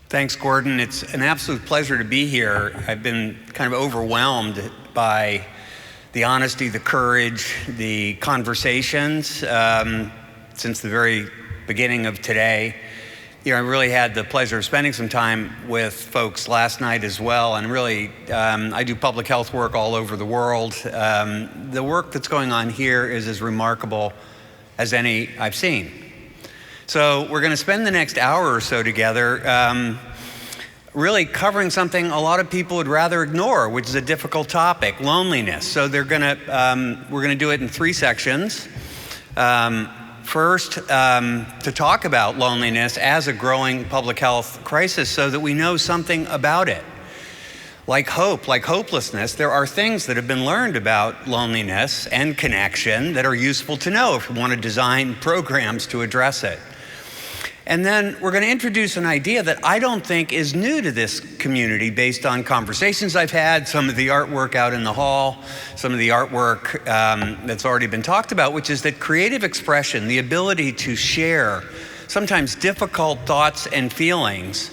Thanks, Gordon. It's an absolute pleasure to be here. I've been kind of overwhelmed by the honesty, the courage, the conversations since the very beginning of today. I really had the pleasure of spending some time with folks last night as well, and really, I do public health work all over the world. The work that's going on here is as remarkable as any I've seen. So we're going to spend the next hour or so together really covering something a lot of people would rather ignore, which is a difficult topic, loneliness. So we're going to do it in three sections. First, to talk about loneliness as a growing public health crisis so that we know something about it. Like hope, like hopelessness, there are things that have been learned about loneliness and connection that are useful to know if we want to design programs to address it. And then we're going to introduce an idea that I don't think is new to this community based on conversations I've had, some of the artwork out in the hall, some of the artwork that's already been talked about, which is that creative expression, the ability to share sometimes difficult thoughts and feelings,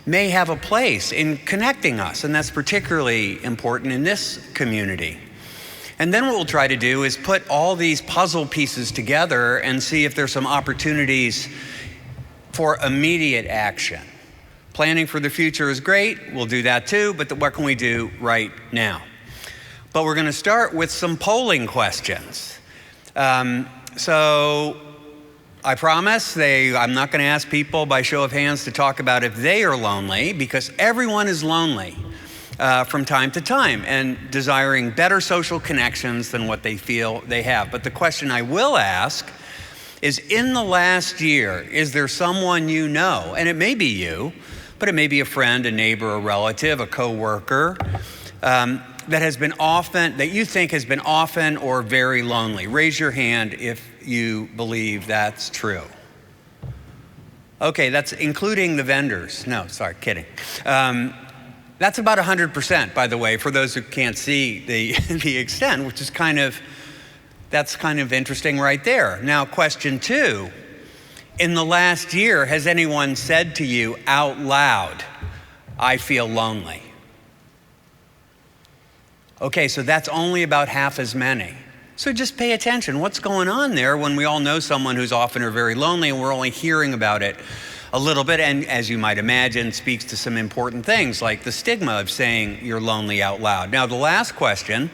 may have a place in connecting us, and that's particularly important in this community. And then what we'll try to do is put all these puzzle pieces together and see if there's some opportunities for immediate action. Planning for the future is great, we'll do that too, but what can we do right now? But we're gonna start with some polling questions. So I promise I'm not gonna ask people by show of hands to talk about if they are lonely, because everyone is lonely from time to time and desiring better social connections than what they feel they have. But the question I will ask is, in the last year, is there someone you know, and it may be you, but it may be a friend, a neighbor, a relative, a coworker, that you think has been often or very lonely? Raise your hand if you believe that's true. Okay, that's including the vendors. No, sorry, kidding. That's about 100%, by the way, for those who can't see the extent, which is that's kind of interesting right there. Now, question two, in the last year, has anyone said to you out loud, I feel lonely? Okay, so that's only about half as many. So just pay attention. What's going on there when we all know someone who's often or very lonely and we're only hearing about it a little bit, and as you might imagine, speaks to some important things like the stigma of saying you're lonely out loud. Now, the last question,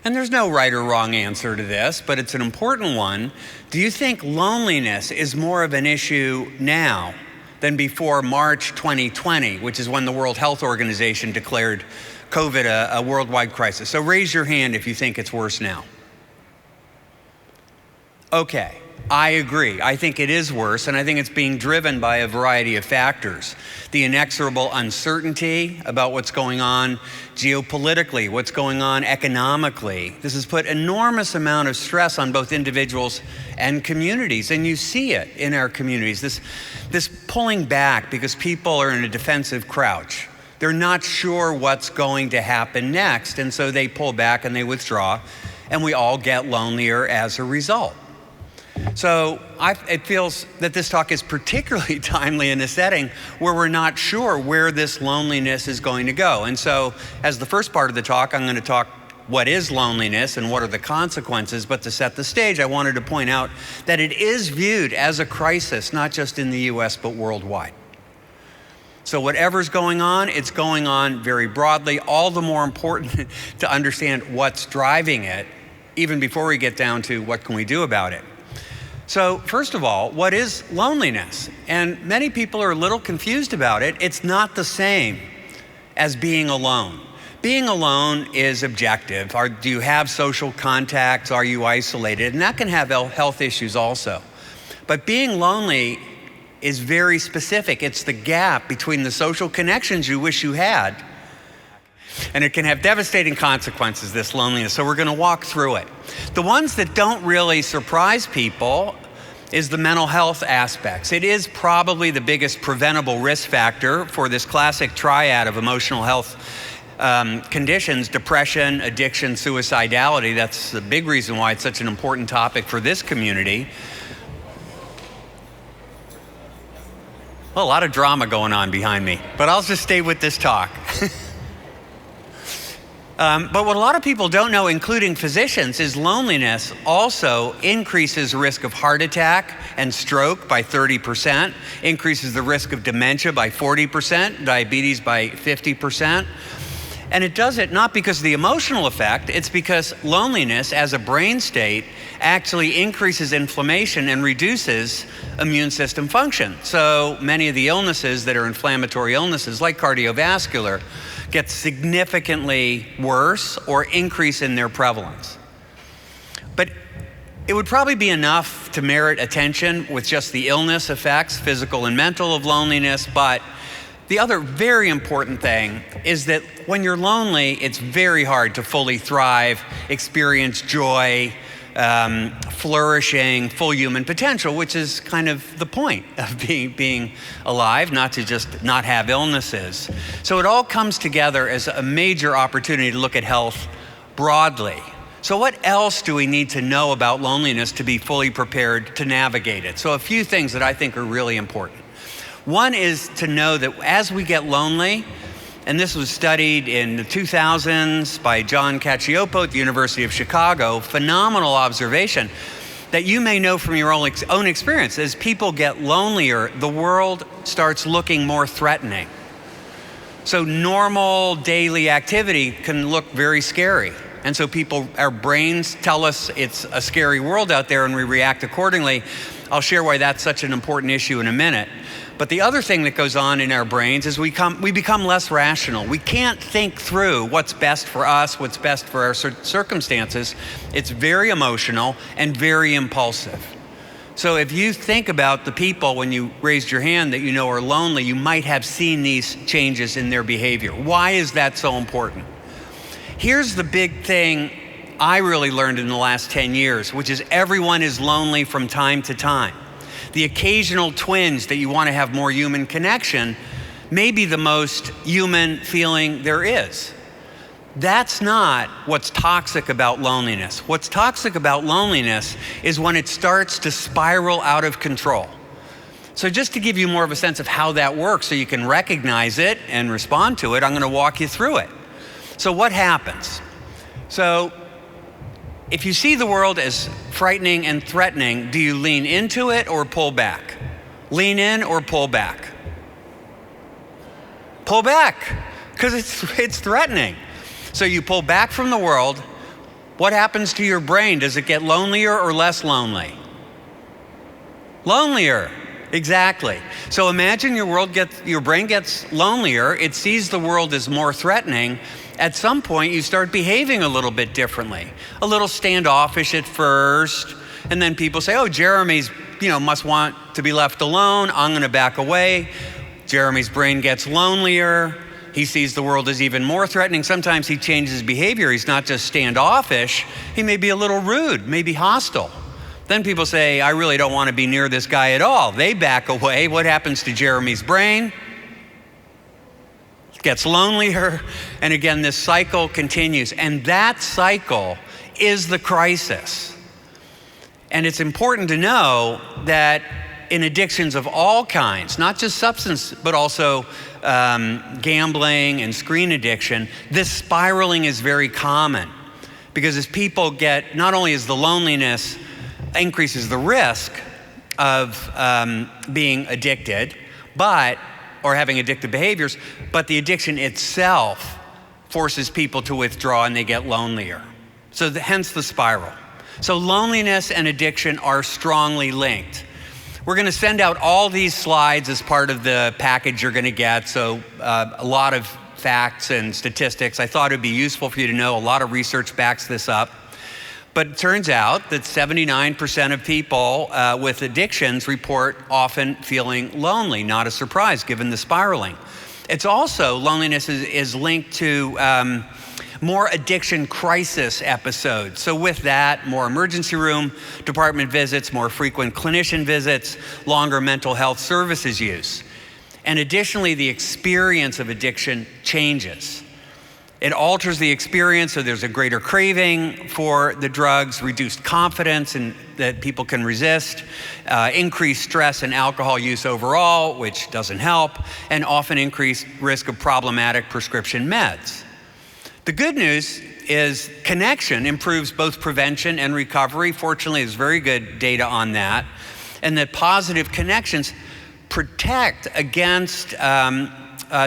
and there's no right or wrong answer to this, but it's an important one. Do you think loneliness is more of an issue now than before March 2020, which is when the World Health Organization declared COVID a worldwide crisis? So raise your hand if you think it's worse now. Okay, I agree. I think it is worse, and I think it's being driven by a variety of factors. The inexorable uncertainty about what's going on geopolitically, what's going on economically. This has put enormous amount of stress on both individuals and communities, and you see it in our communities. This pulling back because people are in a defensive crouch. They're not sure what's going to happen next, and so they pull back and they withdraw, and we all get lonelier as a result. So it feels that this talk is particularly timely in a setting where we're not sure where this loneliness is going to go. And so as the first part of the talk, I'm going to talk what is loneliness and what are the consequences. But to set the stage, I wanted to point out that it is viewed as a crisis, not just in the US, but worldwide. So whatever's going on, it's going on very broadly. All the more important to understand what's driving it, even before we get down to what can we do about it. So first of all, what is loneliness? And many people are a little confused about it. It's not the same as being alone. Being alone is objective. Do you have social contacts? Are you isolated? And that can have health issues also. But being lonely is very specific. It's the gap between the social connections you wish you had. And it can have devastating consequences, this loneliness. So we're going to walk through it. The ones that don't really surprise people is the mental health aspects. It is probably the biggest preventable risk factor for this classic triad of emotional health conditions: depression, addiction, suicidality. That's the big reason why it's such an important topic for this community. Well, a lot of drama going on behind me, but I'll just stay with this talk. But what a lot of people don't know, including physicians, is loneliness also increases the risk of heart attack and stroke by 30%, increases the risk of dementia by 40%, diabetes by 50%. And it does it not because of the emotional effect, it's because loneliness as a brain state actually increases inflammation and reduces immune system function. So many of the illnesses that are inflammatory illnesses, like cardiovascular, get significantly worse or increase in their prevalence. But it would probably be enough to merit attention with just the illness effects, physical and mental, of loneliness. But the other very important thing is that when you're lonely, it's very hard to fully thrive, experience joy, flourishing, full human potential, which is kind of the point of being alive, not to just not have illnesses. So it all comes together as a major opportunity to look at health broadly. So what else do we need to know about loneliness to be fully prepared to navigate it? So a few things that I think are really important. One is to know that as we get lonely, and this was studied in the 2000s by John Cacioppo at the University of Chicago, phenomenal observation that you may know from your own experience. As people get lonelier, the world starts looking more threatening. So normal daily activity can look very scary. And so our brains tell us it's a scary world out there and we react accordingly. I'll share why that's such an important issue in a minute. But the other thing that goes on in our brains is we become less rational. We can't think through what's best for us, what's best for our circumstances. It's very emotional and very impulsive. So if you think about the people when you raised your hand that you know are lonely, you might have seen these changes in their behavior. Why is that so important? Here's the big thing I really learned in the last 10 years, which is everyone is lonely from time to time. The occasional twinge that you want to have more human connection may be the most human feeling there is. That's not what's toxic about loneliness. What's toxic about loneliness is when it starts to spiral out of control. So just to give you more of a sense of how that works so you can recognize it and respond to it, I'm going to walk you through it. So what happens? So if you see the world as frightening and threatening, do you lean into it or pull back? Lean in or pull back? Pull back, because it's threatening. So you pull back from the world. What happens to your brain? Does it get lonelier or less lonely? Lonelier, exactly. So imagine your brain gets lonelier. It sees the world as more threatening. At some point, you start behaving a little bit differently, a little standoffish at first, and then people say, oh, Jeremy's, must want to be left alone. I'm going to back away. Jeremy's brain gets lonelier. He sees the world as even more threatening. Sometimes he changes his behavior. He's not just standoffish. He may be a little rude, maybe hostile. Then people say, I really don't want to be near this guy at all. They back away. What happens to Jeremy's brain? Gets lonelier, and again, this cycle continues. And that cycle is the crisis. And it's important to know that in addictions of all kinds, not just substance, but also gambling and screen addiction, this spiraling is very common. Because as people get, not only is the loneliness increases the risk of being addicted, or having addictive behaviors, but the addiction itself forces people to withdraw and they get lonelier. So hence the spiral. So loneliness and addiction are strongly linked. We're going to send out all these slides as part of the package you're going to get. So a lot of facts and statistics. I thought it'd be useful for you to know. A lot of research backs this up. But it turns out that 79% of people with addictions report often feeling lonely. Not a surprise given the spiraling. It's also, loneliness is linked to more addiction crisis episodes. So with that, more emergency room department visits, more frequent clinician visits, longer mental health services use. And additionally, the experience of addiction changes. It alters the experience, so there's a greater craving for the drugs, reduced confidence that people can resist, increased stress and alcohol use overall, which doesn't help, and often increased risk of problematic prescription meds. The good news is connection improves both prevention and recovery. Fortunately, there's very good data on that, and that positive connections protect against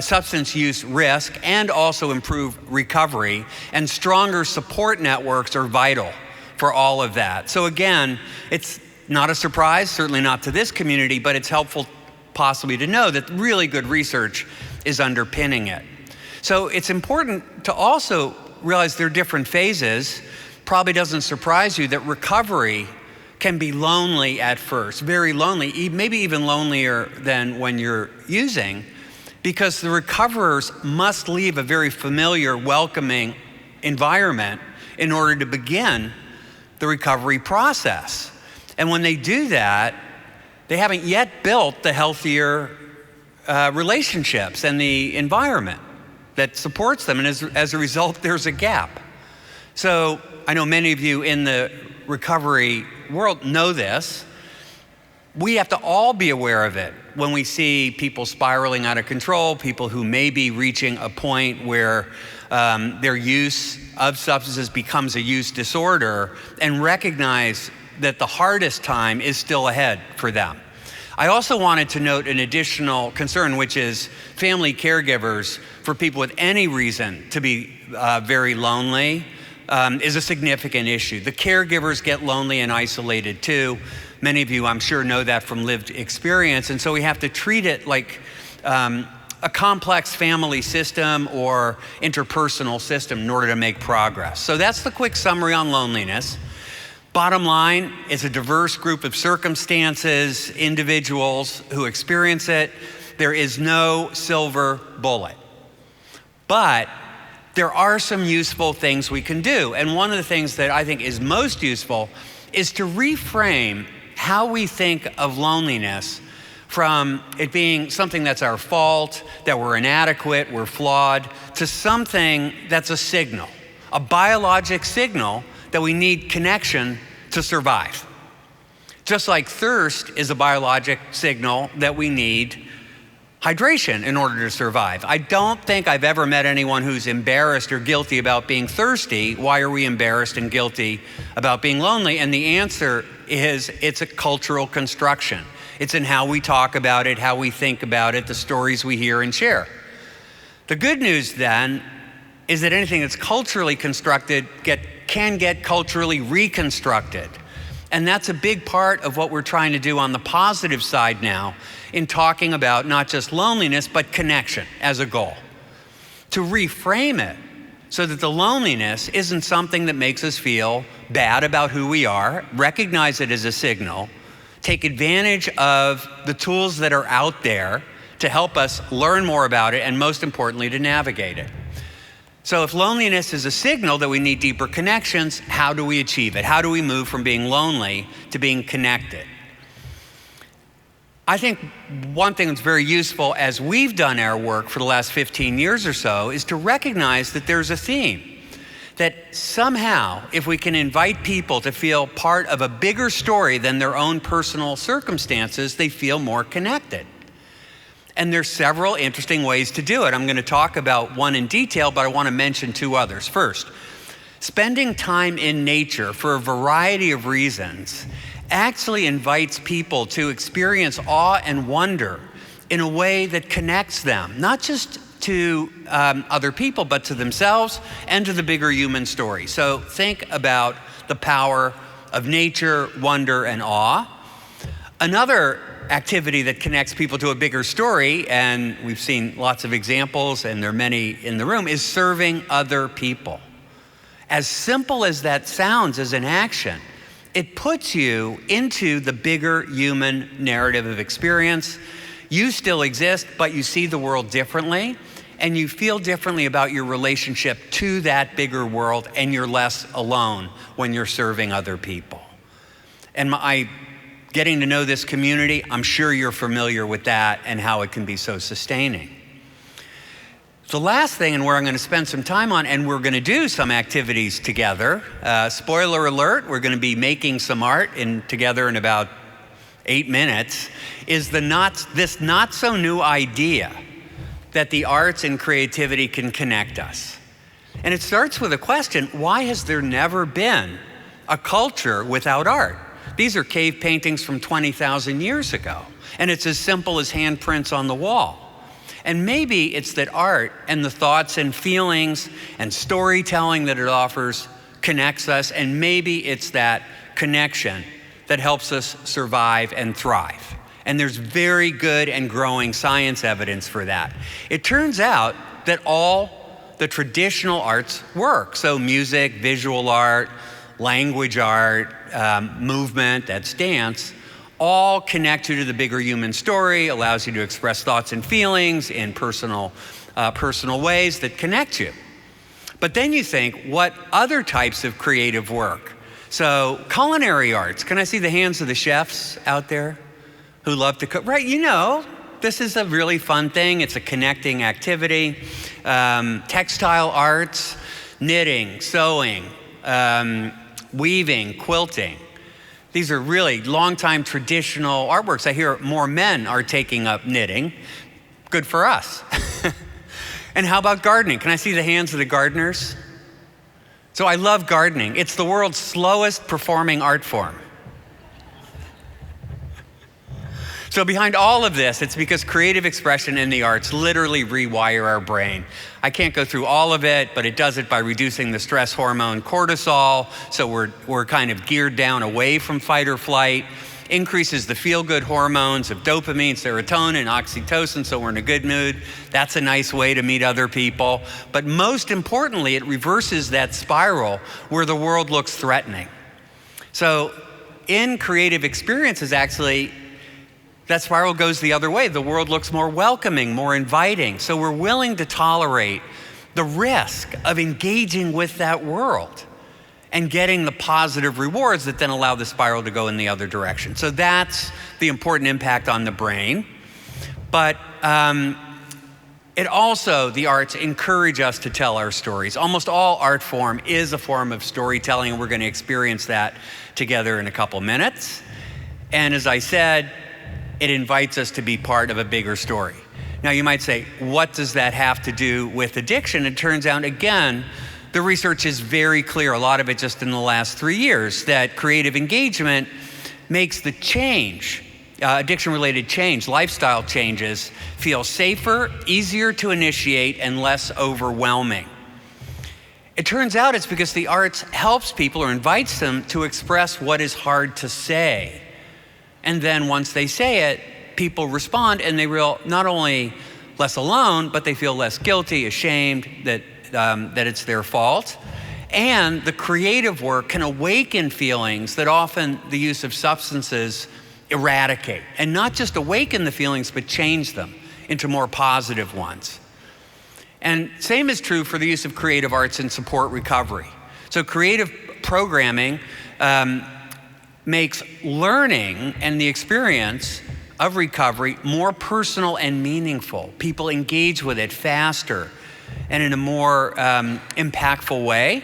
substance use risk and also improve recovery, and stronger support networks are vital for all of that. So again, it's not a surprise, certainly not to this community, but it's helpful possibly to know that really good research is underpinning it. So it's important to also realize there are different phases. Probably doesn't surprise you that recovery can be lonely at first, very lonely, maybe even lonelier than when you're using, because the recoverers must leave a very familiar, welcoming environment in order to begin the recovery process. And when they do that, they haven't yet built the healthier relationships and the environment that supports them. And as a result, there's a gap. So I know many of you in the recovery world know this. We have to all be aware of it when we see people spiraling out of control, people who may be reaching a point where their use of substances becomes a use disorder, and recognize that the hardest time is still ahead for them. I also wanted to note an additional concern, which is family caregivers for people with any reason to be very lonely is a significant issue. The caregivers get lonely and isolated too. Many of you, I'm sure, know that from lived experience. And so we have to treat it like a complex family system or interpersonal system in order to make progress. So that's the quick summary on loneliness. Bottom line, it's a diverse group of circumstances, individuals who experience it. There is no silver bullet. But there are some useful things we can do. And one of the things that I think is most useful is to reframe how we think of loneliness from it being something that's our fault, that we're inadequate, we're flawed, to something that's a signal, a biologic signal that we need connection to survive. Just like thirst is a biologic signal that we need hydration in order to survive. I don't think I've ever met anyone who's embarrassed or guilty about being thirsty. Why are we embarrassed and guilty about being lonely? And the answer is it's a cultural construction. It's in how we talk about it, how we think about it, the stories we hear and share. The good news then is that anything that's culturally constructed can get culturally reconstructed. And that's a big part of what we're trying to do on the positive side now in talking about not just loneliness, but connection as a goal. To reframe it so that the loneliness isn't something that makes us feel bad about who we are, recognize it as a signal, take advantage of the tools that are out there to help us learn more about it, and most importantly, to navigate it. So if loneliness is a signal that we need deeper connections, how do we achieve it? How do we move from being lonely to being connected? I think one thing that's very useful as we've done our work for the last 15 years or so is to recognize that there's a theme. That somehow, if we can invite people to feel part of a bigger story than their own personal circumstances, they feel more connected. And there's several interesting ways to do it. I'm going to talk about one in detail, but I want to mention two others. First, spending time in nature for a variety of reasons actually invites people to experience awe and wonder in a way that connects them, not just to other people, but to themselves and to the bigger human story. So think about the power of nature, wonder, and awe. Another activity that connects people to a bigger story, and we've seen lots of examples, and there are many in the room, is serving other people. As simple as that sounds as an action, it puts you into the bigger human narrative of experience. You still exist, but you see the world differently, and you feel differently about your relationship to that bigger world, and you're less alone when you're serving other people. And getting to know this community, I'm sure you're familiar with that and how it can be so sustaining. The last thing, and where I'm going to spend some time on, and we're going to do some activities together. Spoiler alert, we're going to be making some art together in about 8 minutes, is this not so new idea that the arts and creativity can connect us. And it starts with a question: why has there never been a culture without art? These are cave paintings from 20,000 years ago, and it's as simple as handprints on the wall. And maybe it's that art and the thoughts and feelings and storytelling that it offers connects us, and maybe it's that connection that helps us survive and thrive. And there's very good and growing science evidence for that. It turns out that all the traditional arts work. So music, visual art, language art, movement, that's dance, all connect you to the bigger human story, allows you to express thoughts and feelings in personal ways that connect you. But then you think, what other types of creative work? So culinary arts. Can I see the hands of the chefs out there who love to cook? Right, this is a really fun thing. It's a connecting activity. Textile arts, knitting, sewing, weaving, quilting. These are really long-time traditional artworks. I hear more men are taking up knitting. Good for us. And how about gardening? Can I see the hands of the gardeners? So I love gardening. It's the world's slowest performing art form. So behind all of this, it's because creative expression in the arts literally rewire our brain. I can't go through all of it, but it does it by reducing the stress hormone cortisol, so we're kind of geared down away from fight or flight, increases the feel-good hormones of dopamine, serotonin, oxytocin, so we're in a good mood. That's a nice way to meet other people. But most importantly, it reverses that spiral where the world looks threatening. So in creative experiences, actually, that spiral goes the other way. The world looks more welcoming, more inviting. So we're willing to tolerate the risk of engaging with that world and getting the positive rewards that then allow the spiral to go in the other direction. So that's the important impact on the brain. But it also, the arts encourage us to tell our stories. Almost all art form is a form of storytelling, and we're going to experience that together in a couple minutes. And as I said, it invites us to be part of a bigger story. Now you might say, what does that have to do with addiction? It turns out, again, the research is very clear, a lot of it just in the last 3 years, that creative engagement makes the change, addiction-related change, lifestyle changes, feel safer, easier to initiate, and less overwhelming. It turns out it's because the arts helps people or invites them to express what is hard to say. And then once they say it, people respond, and they feel not only less alone, but they feel less guilty, ashamed that it's their fault. And the creative work can awaken feelings that often the use of substances eradicate. And not just awaken the feelings, but change them into more positive ones. And same is true for the use of creative arts in support recovery. So creative programming makes learning and the experience of recovery more personal and meaningful. People engage with it faster and in a more impactful way.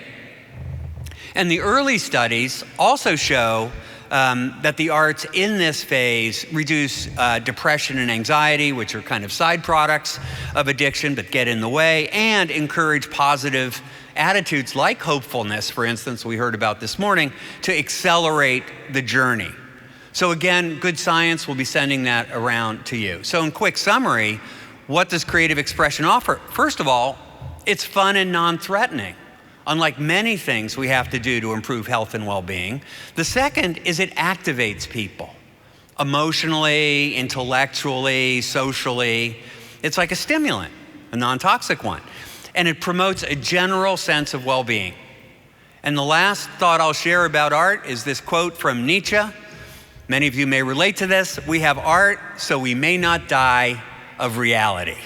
And the early studies also show that the arts in this phase reduce depression and anxiety, which are kind of side products of addiction but get in the way, and encourage positive attitudes like hopefulness, for instance, we heard about this morning, to accelerate the journey. So again, good science will be sending that around to you. So in quick summary, what does creative expression offer? First of all, it's fun and non-threatening, unlike many things we have to do to improve health and well-being. The second is it activates people emotionally, intellectually, socially. It's like a stimulant, a non-toxic one. And it promotes a general sense of well-being. And the last thought I'll share about art is this quote from Nietzsche. Many of you may relate to this. We have art so we may not die of reality.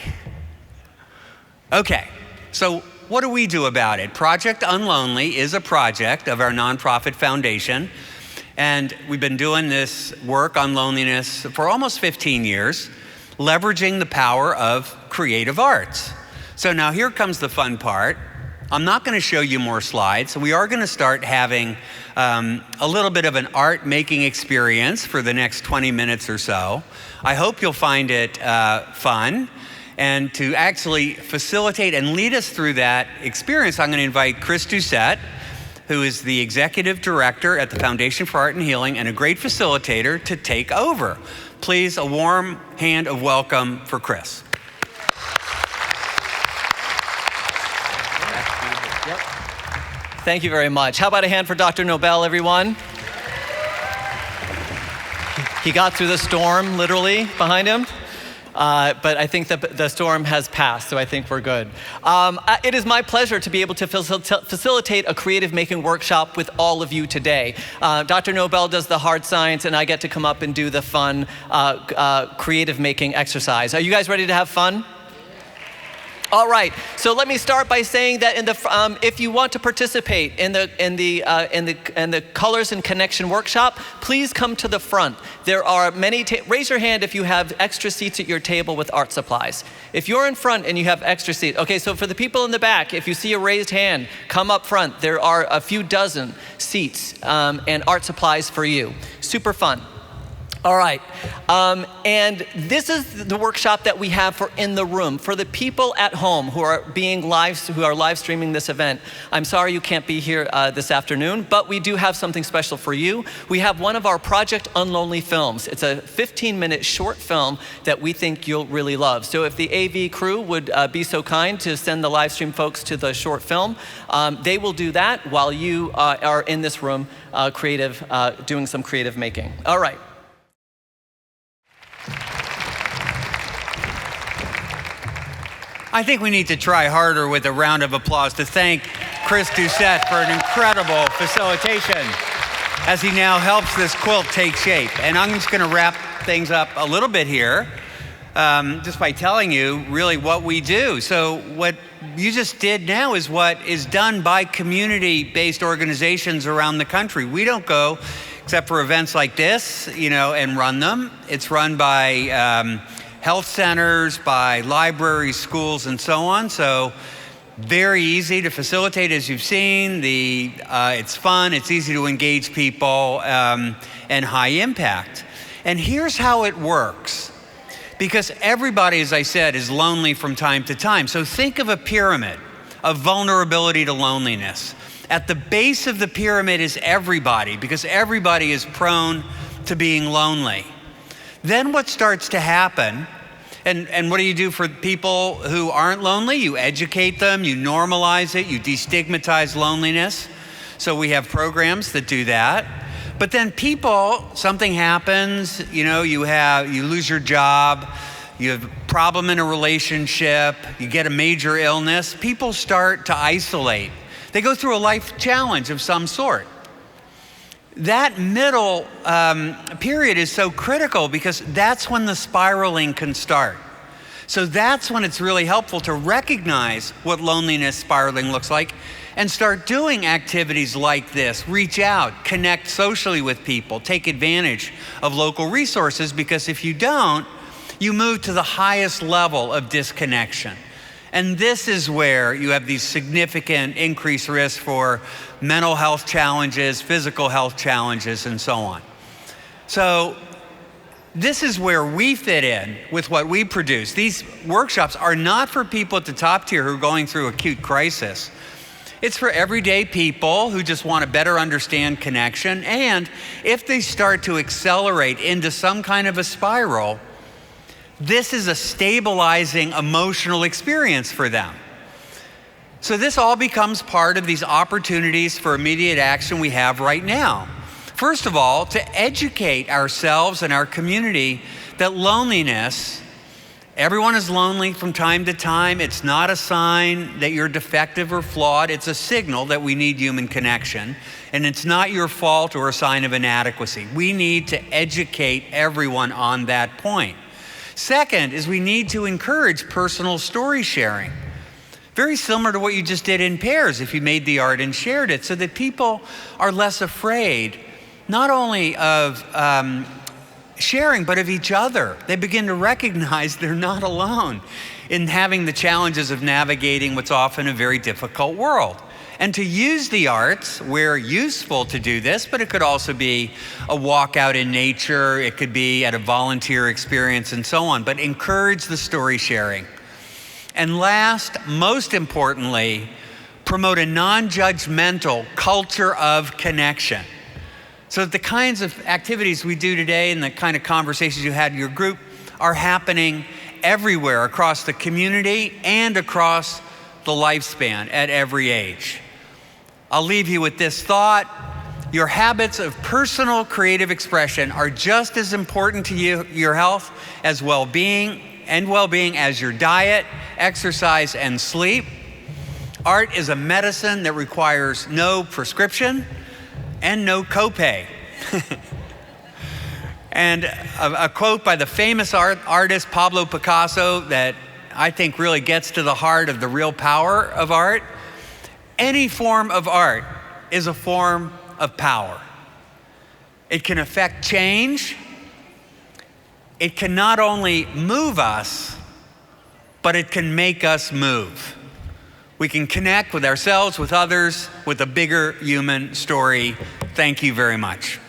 Okay, so what do we do about it? Project UnLonely is a project of our nonprofit foundation. And we've been doing this work on loneliness for almost 15 years, leveraging the power of creative arts. So now here comes the fun part. I'm not going to show you more slides. We are going to start having a little bit of an art making experience for the next 20 minutes or so. I hope you'll find it fun. And to actually facilitate and lead us through that experience, I'm going to invite Chris Doucette, who is the executive director at the Foundation for Art and Healing and a great facilitator, to take over. Please, a warm hand of welcome for Chris. Yep. Thank you very much. How about a hand for Dr. Nobel, everyone? He got through the storm, literally, behind him. But I think the storm has passed, so I think we're good. It is my pleasure to be able to facilitate a creative making workshop with all of you today. Dr. Nobel does the hard science, and I get to come up and do the fun creative making exercise. Are you guys ready to have fun? All right, so let me start by saying that if you want to participate in the Colors and Connection workshop, please come to the front. There are many, raise your hand if you have extra seats at your table with art supplies. If you're in front and you have extra seats, okay, so for the people in the back, if you see a raised hand, come up front. There are a few dozen seats and art supplies for you. Super fun. All right, and this is the workshop that we have for in the room. For the people at home who are live streaming this event, I'm sorry you can't be here this afternoon, but we do have something special for you. We have one of our Project UnLonely films. It's a 15-minute short film that we think you'll really love. So if the AV crew would be so kind to send the live stream folks to the short film, they will do that while you are in this room doing some creative making. All right. I think we need to try harder with a round of applause to thank Chris Doucette for an incredible facilitation as he now helps this quilt take shape. And I'm just going to wrap things up a little bit here just by telling you really what we do. So what you just did now is what is done by community-based organizations around the country. We don't go except for events like this, and run them. It's run by health centers, by libraries, schools, and so on. So very easy to facilitate, as you've seen. It's fun, it's easy to engage people, and high impact. And here's how it works. Because everybody, as I said, is lonely from time to time. So think of a pyramid of vulnerability to loneliness. At the base of the pyramid is everybody, because everybody is prone to being lonely. Then what starts to happen, and what do you do for people who aren't lonely? You educate them, you normalize it, you destigmatize loneliness. So we have programs that do that. But then something happens, you lose your job, you have a problem in a relationship, you get a major illness, people start to isolate. They go through a life challenge of some sort. That middle period is so critical because that's when the spiraling can start. So that's when it's really helpful to recognize what loneliness spiraling looks like and start doing activities like this. Reach out, connect socially with people, take advantage of local resources, because if you don't, you move to the highest level of disconnection. And this is where you have these significant increased risks for mental health challenges, physical health challenges, and so on. So this is where we fit in with what we produce. These workshops are not for people at the top tier who are going through acute crisis. It's for everyday people who just want to better understand connection. And if they start to accelerate into some kind of a spiral, this is a stabilizing emotional experience for them. So this all becomes part of these opportunities for immediate action we have right now. First of all, to educate ourselves and our community that loneliness, everyone is lonely from time to time. It's not a sign that you're defective or flawed. It's a signal that we need human connection. And it's not your fault or a sign of inadequacy. We need to educate everyone on that point. Second is we need to encourage personal story sharing. Very similar to what you just did in pairs if you made the art and shared it, so that people are less afraid not only of sharing, but of each other. They begin to recognize they're not alone in having the challenges of navigating what's often a very difficult world. And to use the arts where useful to do this, but it could also be a walk out in nature, it could be at a volunteer experience and so on, but encourage the story sharing. And last, most importantly, promote a non-judgmental culture of connection. So that the kinds of activities we do today and the kind of conversations you had in your group are happening everywhere across the community and across the lifespan at every age. I'll leave you with this thought. Your habits of personal creative expression are just as important to you, your health, as well-being as your diet, exercise, and sleep. Art is a medicine that requires no prescription and no copay. And a quote by the famous artist Pablo Picasso that I think really gets to the heart of the real power of art. Any form of art is a form of power. It can affect change. It can not only move us, but it can make us move. We can connect with ourselves, with others, with a bigger human story. Thank you very much.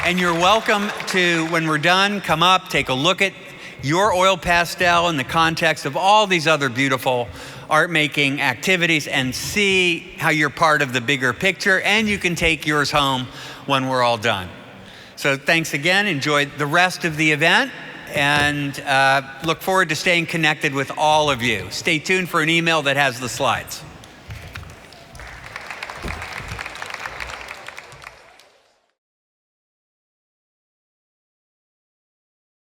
And you're welcome to, when we're done, come up, take a look at your oil pastel in the context of all these other beautiful art-making activities and see how you're part of the bigger picture, and you can take yours home when we're all done. So thanks again, enjoy the rest of the event, and look forward to staying connected with all of you. Stay tuned for an email that has the slides.